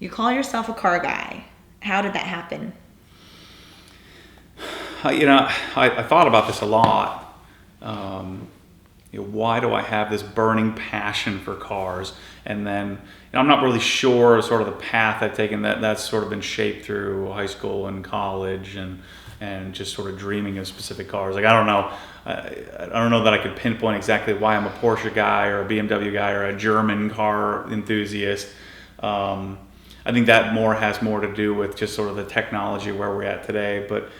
You call yourself a car guy. How did that happen? I thought about this a lot. Why do I have this burning passion for cars? And then I'm not really sure sort of the path I've taken. That's sort of been shaped through high school and college, and just sort of dreaming of specific cars. Like I don't know. I don't know that I could pinpoint exactly why I'm a Porsche guy or a BMW guy or a German car enthusiast. I think that has more to do with just sort of the technology where we're at today. But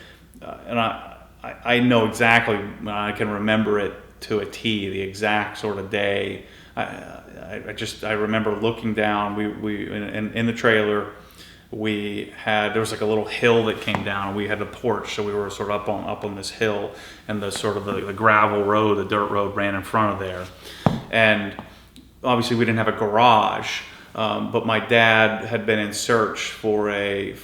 and I know exactly. I can remember it to a T, the exact sort of day. I remember looking down. We in the trailer. There was like a little hill that came down. We had a porch, so we were sort of up on this hill, and the sort of the gravel road, the dirt road, ran in front of there. And obviously, we didn't have a garage, but my dad had been in search for a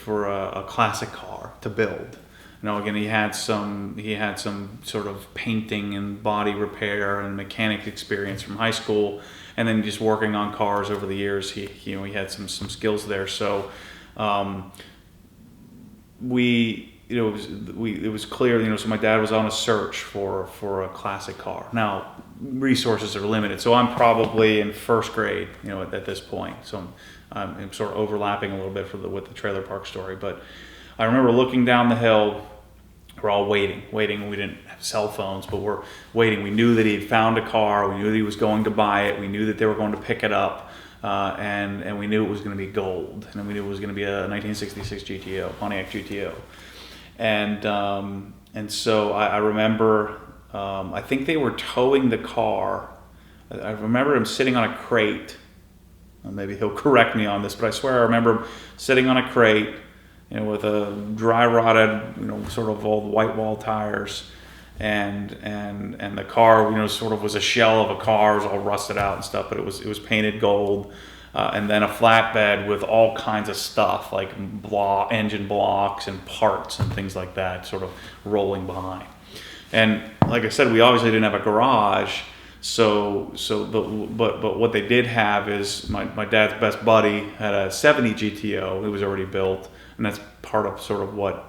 classic car to build. Again, he had some sort of painting and body repair and mechanic experience from high school, and then just working on cars over the years. He had some skills there. So. It was clear, so my dad was on a search for a classic car. Now, resources are limited, so I'm probably in first grade, at this point. So I'm sort of overlapping a little bit with the trailer park story. But I remember looking down the hill. We're all waiting. We didn't have cell phones, but we're waiting. We knew that he had found a car. We knew that he was going to buy it. We knew that they were going to pick it up. And we knew it was going to be gold, and we knew it was going to be a 1966 GTO, Pontiac GTO, and so I remember, I think they were towing the car. I remember him sitting on a crate. Maybe he'll correct me on this, but I swear I remember him sitting on a crate, with a dry rotted, sort of old white wall tires. And the car, sort of was a shell of a car. It was all rusted out and stuff, but it was painted gold. And then a flatbed with all kinds of stuff like engine blocks and parts and things like that, sort of rolling behind. And like I said, we obviously didn't have a garage. But what they did have is my dad's best buddy had a 70 GTO. It was already built, and that's part of sort of what.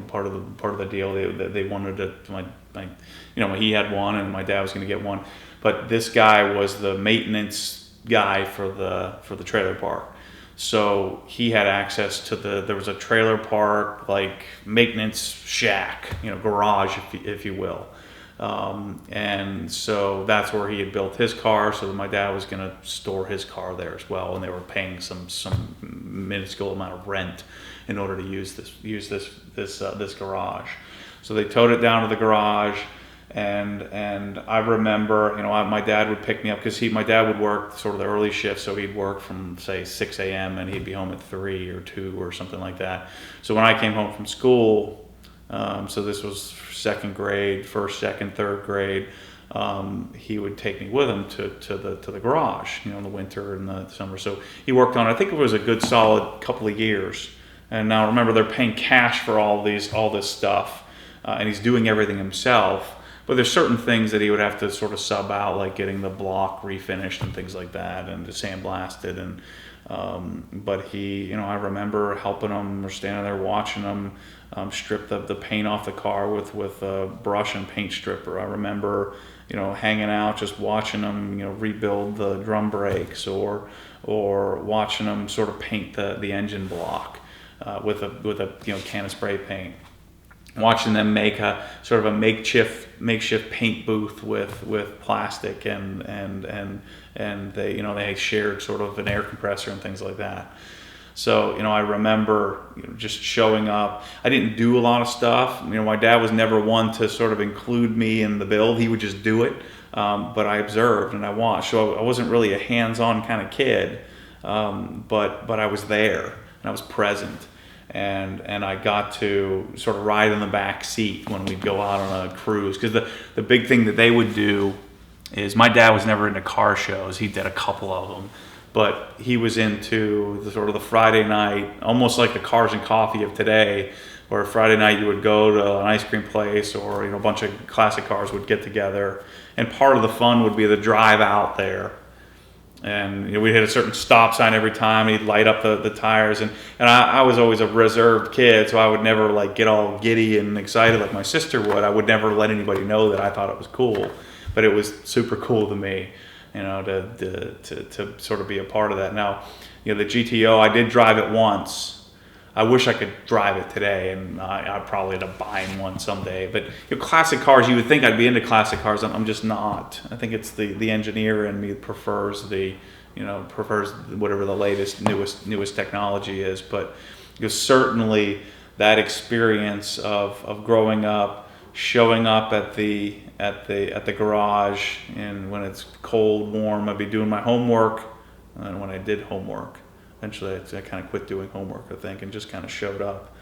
Part of the deal. They wanted to. He had one, and my dad was going to get one. But this guy was the maintenance guy for the trailer park, so he had access to there was a trailer park like maintenance shack, garage, if you will. And so that's where he had built his car. So my dad was going to store his car there as well, and they were paying some minuscule amount of rent in order to use this garage. So they towed it down to the garage, and I remember, my dad would pick me up because my dad would work sort of the early shift, so he'd work from say 6 a.m. and he'd be home at 3 or 2 or something like that. So when I came home from school, so this was second grade, first, second, third grade. He would take me with him to the garage, in the winter and the summer. So he worked on it. I think it was a good solid couple of years. And now remember, they're paying cash for all this stuff, and he's doing everything himself. But there's certain things that he would have to sort of sub out, like getting the block refinished and things like that, and sandblasted. And but he, I remember helping him or standing there watching him strip the paint off the car with a brush and paint stripper. I remember, hanging out just watching him, rebuild the drum brakes or watching him sort of paint the engine block with a can of spray paint. Watching them make a sort of a makeshift paint booth with plastic and they shared sort of an air compressor and things like that. So I remember just showing up. I didn't do a lot of stuff. My dad was never one to sort of include me in the build. He would just do it. But I observed and I watched. So I wasn't really a hands-on kind of kid, but I was there and I was present. And I got to sort of ride in the back seat when we'd go out on a cruise. Because the big thing that they would do is, my dad was never into car shows. He did a couple of them. But he was into the Friday night, almost like the Cars and Coffee of today, where Friday night you would go to an ice cream place, or a bunch of classic cars would get together. And part of the fun would be the drive out there. And we'd hit a certain stop sign every time. He'd light up the tires, and I was always a reserved kid, so I would never like get all giddy and excited like my sister would. I would never let anybody know that I thought it was cool, but it was super cool to me, to sort of be a part of that. Now, the GTO, I did drive it once. I wish I could drive it today, and I'd probably end up buying one someday. But classic cars, you would think I'd be into classic cars. I'm just not. I think it's the engineer in me that prefers prefers whatever the latest, newest technology is. But certainly that experience of growing up, showing up at the garage, and when it's cold, warm, I'd be doing my homework, and when I did homework. Eventually, I kind of quit doing homework, I think, and just kind of showed up.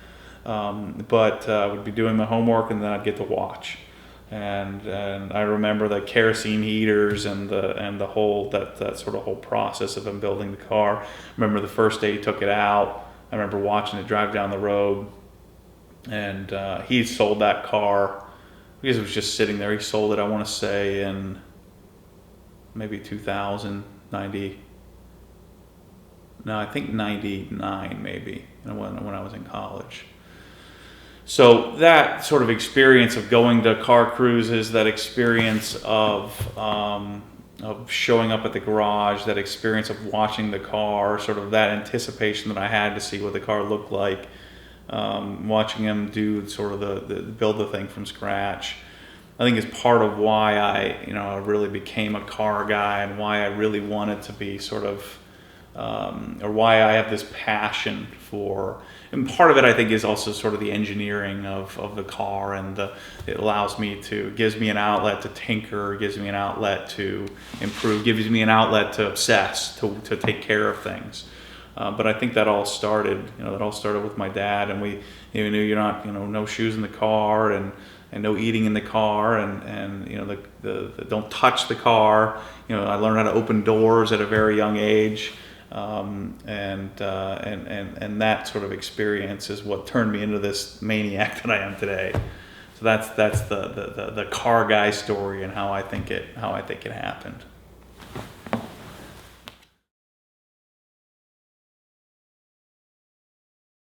But I would be doing my homework, and then I'd get to watch. And I remember the kerosene heaters and the whole that sort of whole process of him building the car. I remember the first day he took it out. I remember watching it drive down the road, and he sold that car because it was just sitting there. He sold it, I want to say, in maybe 2090. No, I think 99 maybe, when I was in college. So that sort of experience of going to car cruises, that experience of showing up at the garage, that experience of watching the car, sort of that anticipation that I had to see what the car looked like, watching him do sort of the build the thing from scratch, I think is part of why I really became a car guy, and why I really wanted to be sort of or why I have this passion for, and part of it I think is also sort of the engineering of the car, and it allows me gives me an outlet to tinker, gives me an outlet to improve, gives me an outlet to obsess, to take care of things. But I think that all started with my dad, and we knew you're not, no shoes in the car, and no eating in the car, and the don't touch the car. I learned how to open doors at a very young age. And that sort of experience is what turned me into this maniac that I am today. So that's the car guy story, and how I think it happened.